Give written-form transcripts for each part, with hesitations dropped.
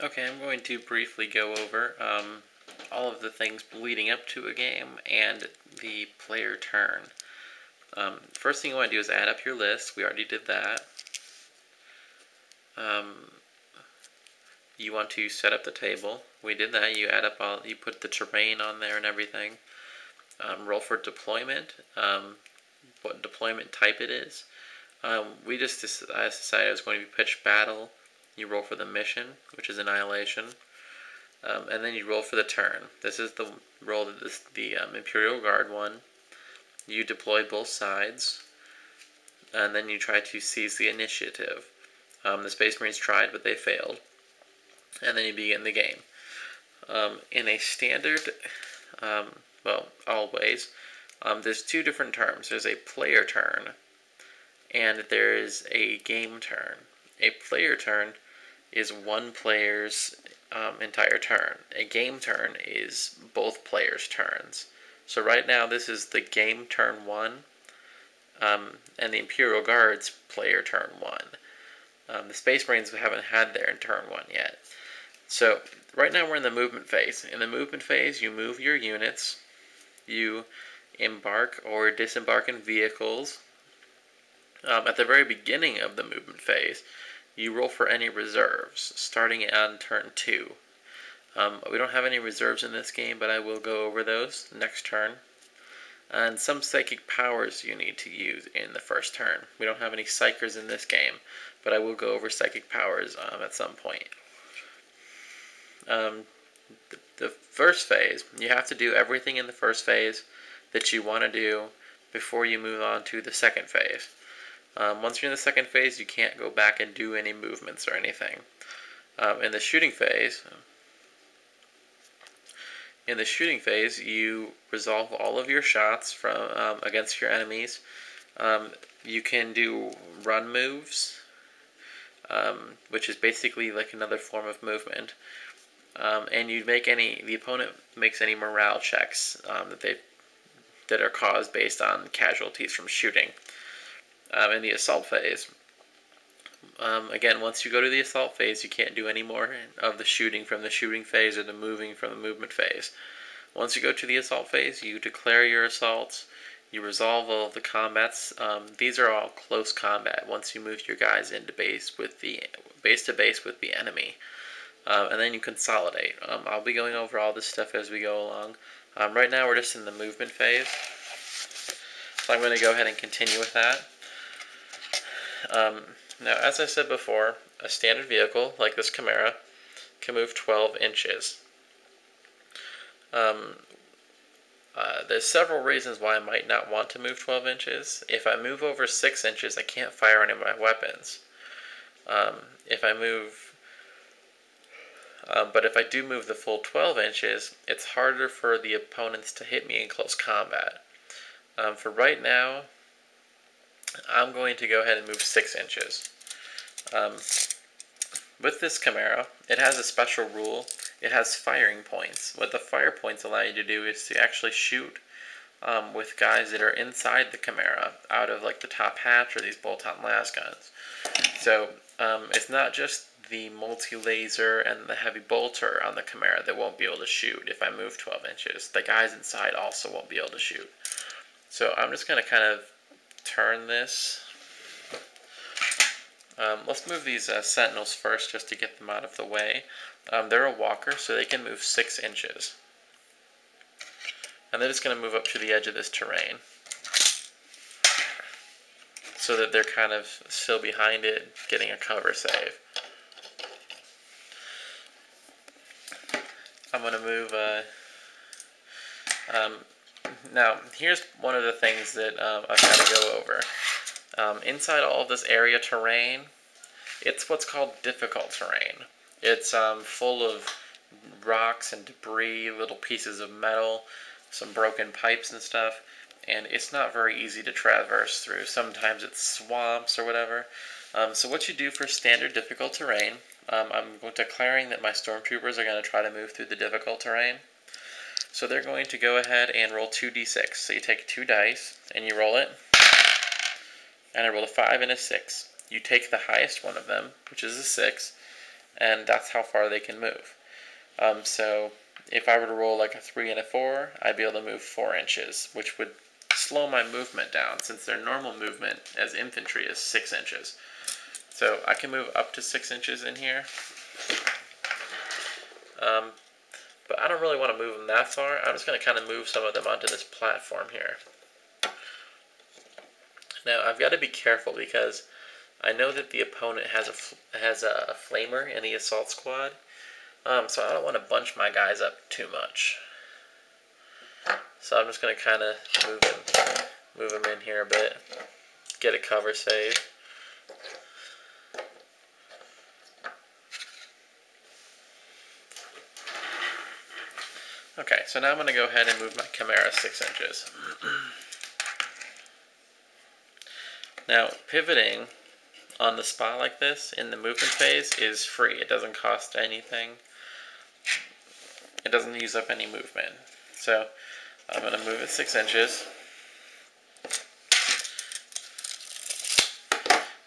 Okay, I'm going to briefly go over all of the things leading up to a game and the player turn. First thing you want to do is add up your list. We already did that. You want to set up the table. We did that. You add up you put the terrain on there and everything. Roll for deployment, what deployment type it is. I decided it was going to be pitched battle. You roll for the mission, which is annihilation. And then you roll for the turn. This is the roll that the Imperial Guard won. You deploy both sides, and then you try to seize the initiative. The Space Marines tried, but they failed. And then you begin the game. In a standard, always, there's two different terms. There's a player turn, and there is a game turn. A player turn is one player's entire turn. A game turn is both players' turns. So right now this is the game turn 1, and the Imperial Guard's player turn 1. The Space Marines haven't had their turn 1 yet. So right now we're in the movement phase. In the movement phase, you move your units, you embark or disembark in vehicles. At the very beginning of the movement phase, you roll for any reserves, starting on turn 2. We don't have any reserves in this game, but I will go over those next turn. And some psychic powers you need to use in the first turn. We don't have any psychers in this game, but I will go over psychic powers at some point. The first phase, you have to do everything in the first phase that you want to do before you move on to the second phase. Once you're in the second phase, you can't go back and do any movements or anything. In the shooting phase, you resolve all of your shots from against your enemies. You can do run moves, which is basically like another form of movement. And the opponent makes any morale checks that are caused based on casualties from shooting. In the assault phase, again, once you go to the assault phase, you can't do any more of the shooting from the shooting phase or the moving from the movement phase. Once you go to the assault phase, you declare your assaults, you resolve all of the combats. These are all close combat once you move your guys into base to base with the enemy. And then you consolidate. I'll be going over all this stuff as we go along. Right now we're just in the movement phase, so I'm going to go ahead and continue with that. Now, as I said before, a standard vehicle like this Chimera can move 12 inches. There's several reasons why I might not want to move 12 inches. If I move over 6 inches, I can't fire any of my weapons. But if I do move the full 12 inches, it's harder for the opponents to hit me in close combat. For right now, I'm going to go ahead and move 6 inches. With this Chimera, it has a special rule. It has firing points. What the fire points allow you to do is to actually shoot with guys that are inside the Chimera, out of like the top hatch or these bolt-on las guns. So it's not just the multi-laser and the heavy bolter on the Chimera that won't be able to shoot if I move 12 inches. The guys inside also won't be able to shoot. So I'm just going to kind of turn this. Let's move these sentinels first just to get them out of the way. They're a walker, so they can move 6 inches. And they're just going to move up to the edge of this terrain so that they're kind of still behind it, getting a cover save. I'm going to move... now, here's one of the things that I've got to go over. Inside all of this area terrain, it's what's called difficult terrain. It's full of rocks and debris, little pieces of metal, some broken pipes and stuff, and it's not very easy to traverse through. Sometimes it's swamps or whatever. So what you do for standard difficult terrain, I'm declaring that my stormtroopers are going to try to move through the difficult terrain. So they're going to go ahead and roll 2d6. So you take 2 dice and you roll it, and I roll a 5 and a 6. You take the highest one of them, which is a 6, and that's how far they can move. So if I were to roll like a 3 and a 4, I'd be able to move 4 inches, which would slow my movement down, since their normal movement as infantry is 6 inches. So I can move up to 6 inches in here. But I don't really want to move them that far. I'm just going to kind of move some of them onto this platform here. Now I've got to be careful because I know that the opponent has a flamer in the assault squad, so I don't want to bunch my guys up too much. So I'm just going to kind of move him in here a bit, get a cover save. Okay, so now I'm going to go ahead and move my Chimera 6 inches. Now, pivoting on the spot like this in the movement phase is free. It doesn't cost anything. It doesn't use up any movement. So I'm going to move it 6 inches.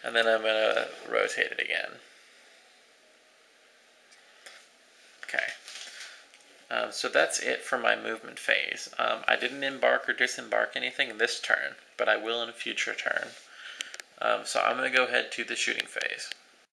And then I'm going to rotate it again. Okay. So that's it for my movement phase. I didn't embark or disembark anything this turn, but I will in a future turn. So I'm going to go ahead to the shooting phase.